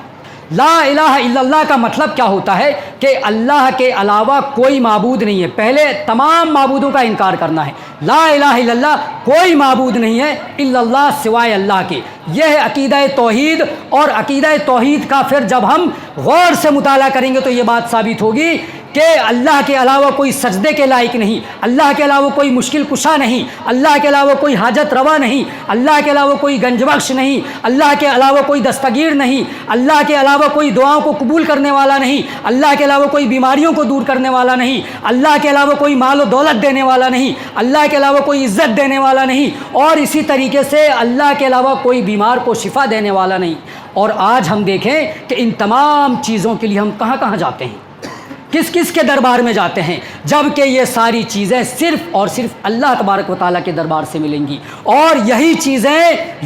لا الہ الا اللہ کا مطلب کیا ہوتا ہے کہ اللہ کے علاوہ کوئی معبود نہیں ہے۔ پہلے تمام معبودوں کا انکار کرنا ہے، لا الہ الا اللہ کوئی معبود نہیں ہے الا اللہ، سوائے اللہ کے۔ یہ ہے عقیدہ توحید، اور عقیدہ توحید کا پھر جب ہم غور سے مطالعہ کریں گے تو یہ بات ثابت ہوگی کہ اللہ کے علاوہ کوئی سجدے کے لائق نہیں، اللہ کے علاوہ کوئی مشکل کشا نہیں، اللہ کے علاوہ کوئی حاجت روا نہیں، اللہ کے علاوہ کوئی گنج بخش نہیں، اللہ کے علاوہ کوئی دستگیر نہیں، اللہ کے علاوہ کوئی دعاؤں کو قبول کرنے والا نہیں، اللہ کے علاوہ کوئی بیماریوں کو دور کرنے والا نہیں، اللہ کے علاوہ کوئی مال و دولت دینے والا نہیں، اللہ کے علاوہ کوئی عزت دینے والا نہیں، اور اسی طریقے سے اللہ کے علاوہ کوئی بیمار کو شفا دینے والا نہیں، اور آج ہم دیکھیں کہ ان تمام چیزوں کے لیے ہم کہاں کہاں جاتے ہیں، کس کس کے دربار میں جاتے ہیں، جب کہ یہ ساری چیزیں صرف اور صرف اللہ تبارک و تعالیٰ کے دربار سے ملیں گی۔ اور یہی چیزیں،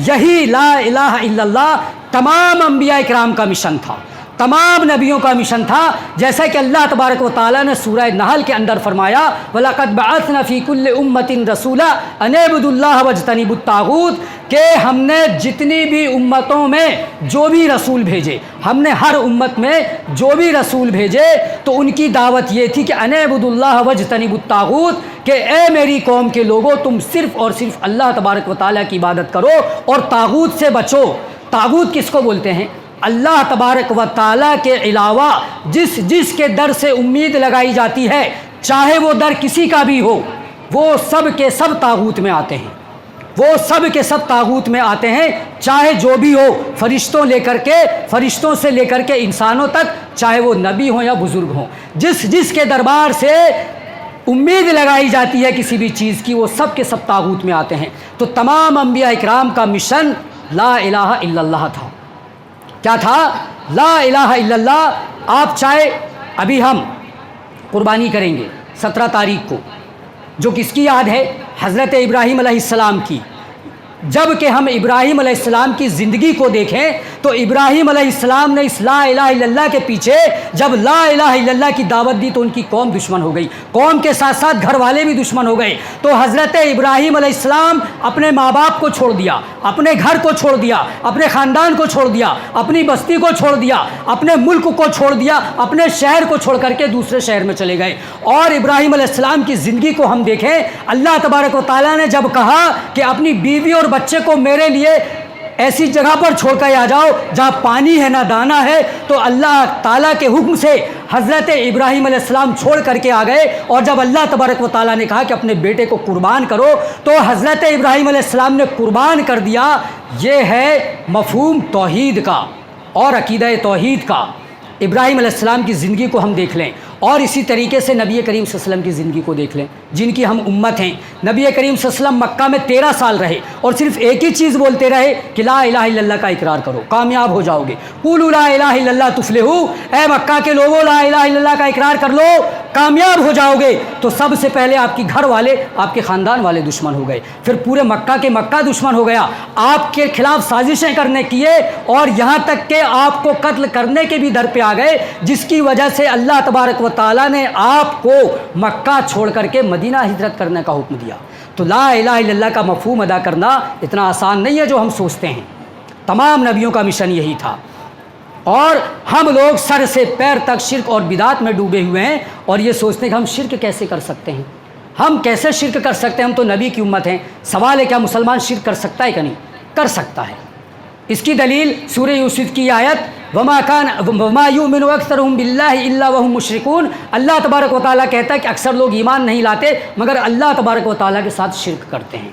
یہی لا الہ الا اللہ تمام انبیاء کرام کا مشن تھا، تمام نبیوں کا مشن تھا، جیسا کہ اللہ تبارک و تعالیٰ نے سورہ نحل کے اندر فرمایا وَلَقَدْ بَعَثْنَا فِي كُلِّ أُمَّةٍ رَسُولًا أَنِ اعْبُدُوا اللَّهَ وَاجْتَنِبُوا الطَّاغُوتَ، کہ ہم نے جتنی بھی امتوں میں جو بھی رسول بھیجے، ہم نے ہر امت میں جو بھی رسول بھیجے تو ان کی دعوت یہ تھی کہ أَنِ اعْبُدُوا اللَّهَ وَاجْتَنِبُوا الطَّاغُوتَ، کہ اے میری قوم کے لوگوں تم صرف اور صرف اللہ تبارک و تعالیٰ کی عبادت کرو اور طاغوت سے بچو۔ طاغوت کس کو بولتے ہیں؟ اللہ تبارک و تعالیٰ کے علاوہ جس کے در سے امید لگائی جاتی ہے، چاہے وہ در کسی کا بھی ہو، وہ سب کے سب طاغوت میں آتے ہیں، وہ سب کے سب طاغوت میں آتے ہیں، چاہے جو بھی ہو، فرشتوں سے لے کر کے انسانوں تک، چاہے وہ نبی ہوں یا بزرگ ہوں، جس کے دربار سے امید لگائی جاتی ہے کسی بھی چیز کی، وہ سب کے سب طاغوت میں آتے ہیں۔ تو تمام انبیاء اکرام کا مشن لا الہ الا اللہ تھا۔ کیا تھا؟ لا الہ الا اللہ۔ آپ چاہے ابھی ہم قربانی کریں گے 17 تاریخ کو، جو کس کی یاد ہے؟ حضرت ابراہیم علیہ السلام کی۔ جب کہ ہم ابراہیم علیہ السلام کی زندگی کو دیکھیں تو ابراہیم علیہ السلام نے اس لا الہ الا اللہ کے پیچھے جب لا الہ الا اللہ کی دعوت دی تو ان کی قوم دشمن ہو گئی، قوم کے ساتھ ساتھ گھر والے بھی دشمن ہو گئے۔ تو حضرت ابراہیم علیہ السلام اپنے ماں باپ کو چھوڑ دیا، اپنے گھر کو چھوڑ دیا، اپنے خاندان کو چھوڑ دیا، اپنی بستی کو چھوڑ دیا، اپنے ملک کو چھوڑ دیا، اپنے شہر کو چھوڑ کر کے دوسرے شہر میں چلے گئے۔ اور ابراہیم علیہ السلام کی زندگی کو ہم دیکھیں، اللہ تبارک و تعالیٰ نے جب کہا کہ اپنی بیوی اور بچے کو میرے لیے ایسی جگہ پر چھوڑ کر آ جاؤ جہاں پانی ہے نہ دانا ہے، تو اللہ تعالیٰ کے حکم سے حضرت ابراہیم علیہ السلام چھوڑ کر کے آ گئے۔ اور جب اللہ تبارک و تعالیٰ نے کہا کہ اپنے بیٹے کو قربان کرو تو حضرت ابراہیم علیہ السلام نے قربان کر دیا۔ یہ ہے مفہوم توحید کا اور عقیدہ توحید کا۔ ابراہیم علیہ السلام کی زندگی کو ہم دیکھ لیں، اور اسی طریقے سے نبی کریم صلی اللہ علیہ وسلم کی زندگی کو دیکھ لیں، جن کی ہم امت ہیں۔ نبی کریم صلی اللہ علیہ وسلم مکہ میں 13 سال رہے اور صرف ایک ہی چیز بولتے رہے کہ لا الہ الا اللہ کا اقرار کرو، کامیاب ہو جاؤ گے۔ قولوا لا الہ الا اللہ تفلحوا، اے مکہ کے لوگوں لا الہ الا اللہ کا اقرار کر لو، کامیاب ہو جاؤ گے۔ تو سب سے پہلے آپ کے گھر والے، آپ کے خاندان والے دشمن ہو گئے، پھر پورے مکہ دشمن ہو گیا، آپ کے خلاف سازشیں کرنے کیے، اور یہاں تک کہ آپ کو قتل کرنے کے بھی در پہ آ گئے، جس کی وجہ سے اللہ تبارک و تعالیٰ نے آپ کو مکہ چھوڑ کر کے مدینہ ہجرت کرنے کا حکم دیا۔ تو لا الہ الا اللہ کا مفہوم ادا کرنا اتنا آسان نہیں ہے جو ہم سوچتے ہیں۔ تمام نبیوں کا مشن یہی تھا، اور ہم لوگ سر سے پیر تک شرک اور بدعت میں ڈوبے ہوئے ہیں، اور یہ سوچتے ہیں کہ ہم شرک کیسے کر سکتے ہیں، ہم کیسے شرک کر سکتے ہیں، ہم تو نبی کی امت ہیں۔ سوال ہے کیا مسلمان شرک کر سکتا ہے کہ نہیں؟ کر سکتا ہے۔ اس کی دلیل سورہ یوسف کی آیت وما یؤمن اکثرهم باللہ الا وهم مشرکون۔ اللہ تبارک و تعالیٰ کہتا ہے کہ اکثر لوگ ایمان نہیں لاتے مگر اللہ تبارک و تعالیٰ کے ساتھ شرک کرتے ہیں۔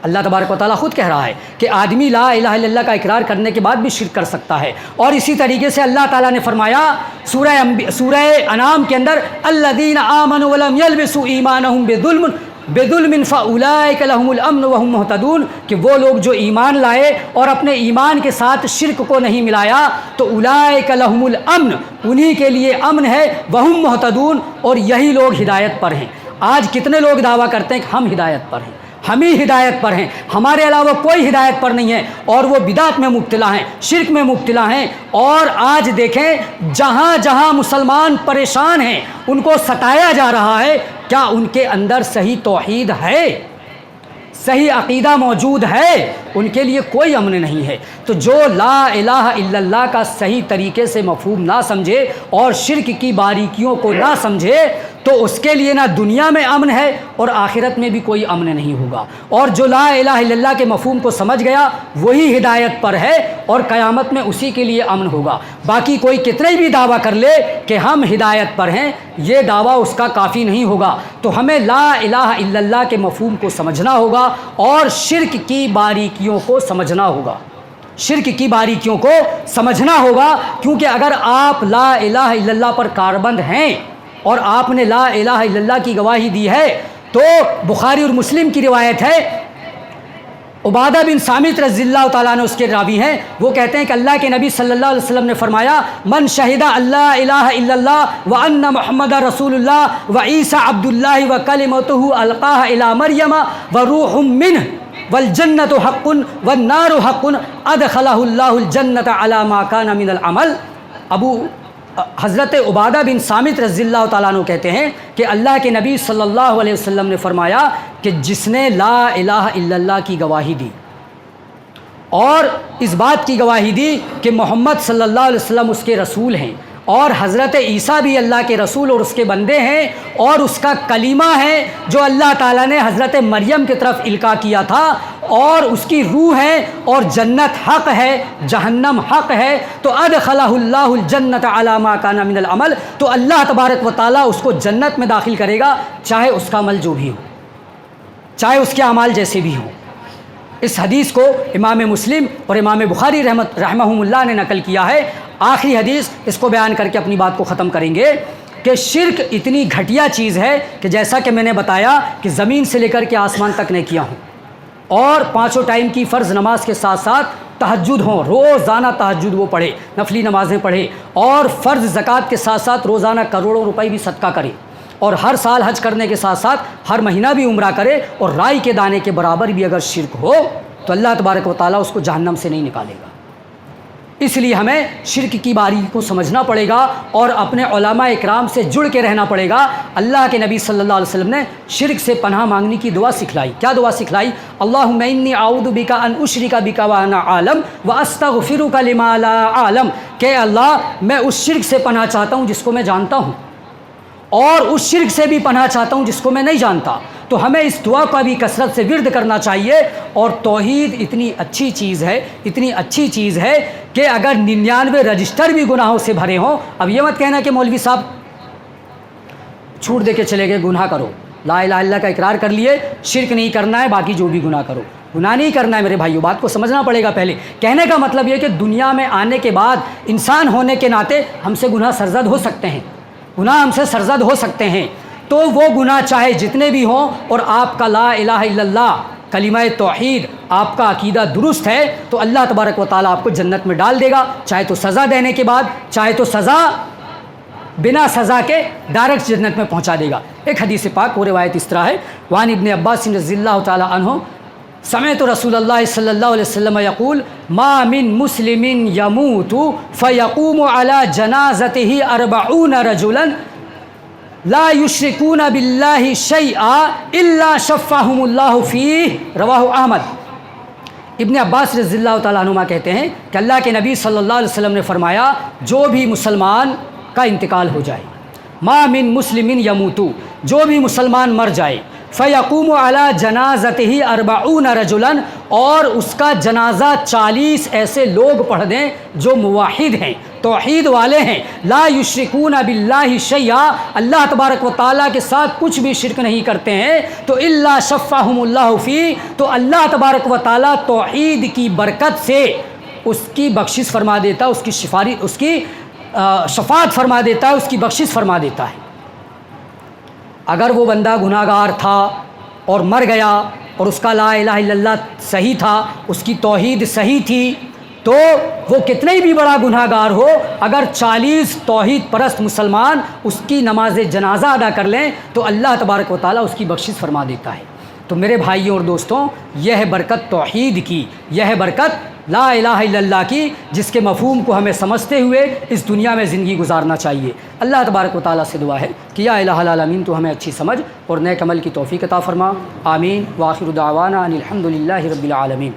اللہ تبارک و تعالیٰ خود کہہ رہا ہے کہ آدمی لا الہ الا اللہ کا اقرار کرنے کے بعد بھی شرک کر سکتا ہے۔ اور اسی طریقے سے اللہ تعالیٰ نے فرمایا سورہ انعام کے اندر الذین آمنوا ولم یلبسوا ایمانهم بظلم فاولئک لهم الامن وهم مہتدون، کہ وہ لوگ جو ایمان لائے اور اپنے ایمان کے ساتھ شرک کو نہیں ملایا تو اولئک لهم الامن، انہی کے لیے امن ہے، وهم مہتدون، اور یہی لوگ ہدایت پر ہیں۔ آج کتنے لوگ دعویٰ کرتے ہیں کہ ہم ہدایت پر ہیں، ہم ہی ہدایت پر ہیں، ہمارے علاوہ کوئی ہدایت پر نہیں ہے، اور وہ بدعت میں مبتلا ہیں، شرک میں مبتلا ہیں۔ اور آج دیکھیں جہاں جہاں مسلمان پریشان ہیں، ان کو ستایا جا رہا ہے، کیا ان کے اندر صحیح توحید ہے، صحیح عقیدہ موجود ہے؟ ان کے لیے کوئی امن نہیں ہے۔ تو جو لا الہ الا اللہ کا صحیح طریقے سے مفہوم نہ سمجھے اور شرک کی باریکیوں کو نہ سمجھے تو اس کے لیے نہ دنیا میں امن ہے اور آخرت میں بھی کوئی امن نہیں ہوگا۔ اور جو لا الہ الا اللہ کے مفہوم کو سمجھ گیا وہی ہدایت پر ہے، اور قیامت میں اسی کے لیے امن ہوگا۔ باقی کوئی کتنے بھی دعویٰ کر لے کہ ہم ہدایت پر ہیں، یہ دعویٰ اس کا کافی نہیں ہوگا۔ تو ہمیں لا الہ الا اللہ کے مفہوم کو سمجھنا ہوگا اور شرک کی باریکیوں کو سمجھنا ہوگا، شرک کی باریکیوں کو سمجھنا ہوگا، کیونکہ اگر آپ لا الہ الا اللہ پر کاربند ہیں اور آپ نے لا الہ الا اللہ کی گواہی دی ہے، تو بخاری اور مسلم کی روایت ہے، عبادہ بن صامت رضی اللہ تعالیٰ عنہ اس کے راوی ہیں، وہ کہتے ہیں کہ اللہ کے نبی صلی اللہ علیہ وسلم نے فرمایا من شہد اللہ الہ الا اللہ وان محمد رسول اللہ وعیسی عبد اللہ وکلمتہ القاہ الی مریم وروح منہ والجنت حق والنار حق ادخلہ اللہ الجنت علی ما کان من العمل۔ حضرت عبادہ بن صامت رضی اللہ تعالیٰ عنہ کہتے ہیں کہ اللہ کے نبی صلی اللہ علیہ وسلم نے فرمایا کہ جس نے لا الہ الا اللہ کی گواہی دی اور اس بات کی گواہی دی کہ محمد صلی اللہ علیہ وسلم اس کے رسول ہیں اور حضرت عیسیٰ بھی اللہ کے رسول اور اس کے بندے ہیں اور اس کا کلمہ ہے جو اللہ تعالیٰ نے حضرت مریم کی طرف القاء کیا تھا اور اس کی روح ہے اور جنت حق ہے جہنم حق ہے، تو ادخلہ اللہ الجنت علی ما کان من العمل، تو اللہ تبارک و تعالیٰ اس کو جنت میں داخل کرے گا چاہے اس کا عمل جو بھی ہو، چاہے اس کے اعمال جیسے بھی ہوں۔ اس حدیث کو امام مسلم اور امام بخاری رحمہم اللہ نے نقل کیا ہے۔ آخری حدیث اس کو بیان کر کے اپنی بات کو ختم کریں گے کہ شرک اتنی گھٹیا چیز ہے کہ جیسا کہ میں نے بتایا کہ زمین سے لے کر کے آسمان تک نے کیا ہوں، اور 5 ٹائم کی فرض نماز کے ساتھ ساتھ تہجد ہوں، روزانہ تہجد وہ پڑھے، نفلی نمازیں پڑھے، اور فرض زکوٰۃ کے ساتھ ساتھ روزانہ کروڑوں روپے بھی صدقہ کرے، اور ہر سال حج کرنے کے ساتھ ساتھ ہر مہینہ بھی عمرہ کرے، اور رائی کے دانے کے برابر بھی اگر شرک ہو تو اللہ تبارک و تعالیٰ اس کو جہنم سے نہیں نکالے گا۔ اس لیے ہمیں شرک کی باریکی کو سمجھنا پڑے گا اور اپنے علماء اکرام سے جڑ کے رہنا پڑے گا۔ اللہ کے نبی صلی اللہ علیہ وسلم نے شرک سے پناہ مانگنے کی دعا سکھلائی۔ کیا دعا سکھلائی؟ اللہم انی اعوذ بک ان اشرک بک وانا عالم واستغفرک لما لا اعلم، کہ اللہ میں اس شرک سے پناہ چاہتا ہوں جس کو میں جانتا ہوں اور اس شرک سے بھی پناہ چاہتا ہوں جس کو میں نہیں جانتا۔ تو ہمیں اس دعا کا بھی کثرت سے ورد کرنا چاہیے۔ اور توحید اتنی اچھی چیز ہے، اتنی اچھی چیز ہے کہ اگر 99 رجسٹر بھی گناہوں سے بھرے ہوں، اب یہ مت کہنا کہ مولوی صاحب چھوٹ دے کے چلے گئے، گناہ کرو، لا الہ الا اللہ کا اقرار کر لیے، شرک نہیں کرنا ہے، باقی جو بھی گناہ کرو، گناہ نہیں کرنا ہے۔ میرے بھائیو، بات کو سمجھنا پڑے گا پہلے۔ کہنے کا مطلب یہ کہ دنیا میں آنے کے بعد انسان ہونے کے ناطے ہم سے گناہ سرزد ہو سکتے ہیں، گناہ ہم سے سرزد ہو سکتے ہیں، تو وہ گناہ چاہے جتنے بھی ہوں اور آپ کا لا الہ الا اللہ کلمہ توحید آپ کا عقیدہ درست ہے، تو اللہ تبارک و تعالیٰ آپ کو جنت میں ڈال دے گا، چاہے تو سزا دینے کے بعد، چاہے تو سزا بنا سزا کے ڈائریکٹ جنت میں پہنچا دے گا۔ ایک حدیث پاک وہ روایت اس طرح ہے، وعن ابن عباس رضی اللہ تعالیٰ عنہ سمعت رسول اللہ صلی اللہ علیہ وسلم یقول ما من مسلم یموت فیقوم علی جنازته 40 رجلا لا یشرکون باللہ شیئا الا شفعہم اللہ فیہ، رواہ احمد۔ ابن عباس رضی اللہ تعالیٰ عنہما کہتے ہیں کہ اللہ کے نبی صلی اللہ علیہ وسلم نے فرمایا جو بھی مسلمان کا انتقال ہو جائے، ما من مسلم یموت، جو بھی مسلمان مر جائے، فیقوم علی جنازتہ 40 رجلا، اور اس کا جنازہ 40 ایسے لوگ پڑھ دیں جو موحد ہیں، توحید والے ہیں، لا یشرکون باللہ شیئا، اللہ تبارک و تعالیٰ کے ساتھ کچھ بھی شرک نہیں کرتے ہیں، تو الا شفعہم اللہ فی، تو اللہ تبارک و تعالیٰ توحید کی برکت سے اس کی بخشش فرما دیتا، اس کی شفاعت فرما دیتا ہے، اس کی بخشش فرما دیتا ہے۔ اگر وہ بندہ گناہ گار تھا اور مر گیا اور اس کا لا الہ الا اللہ صحیح تھا، اس کی توحید صحیح تھی، تو وہ کتنے بھی بڑا گناہ گار ہو، اگر 40 توحید پرست مسلمان اس کی نماز جنازہ ادا کر لیں تو اللہ تبارک و تعالیٰ اس کی بخشش فرما دیتا ہے۔ تو میرے بھائیوں اور دوستوں، یہ ہے برکت توحید کی، یہ ہے برکت لا الہ الا اللہ کی، جس کے مفہوم کو ہمیں سمجھتے ہوئے اس دنیا میں زندگی گزارنا چاہیے۔ اللہ تبارک و تعالیٰ سے دعا ہے کہ یا الہ العالمین تو ہمیں اچھی سمجھ اور نیک عمل کی توفیق عطا فرما، آمین۔ وآخر دعوانا ان الحمد للہ رب العالمین۔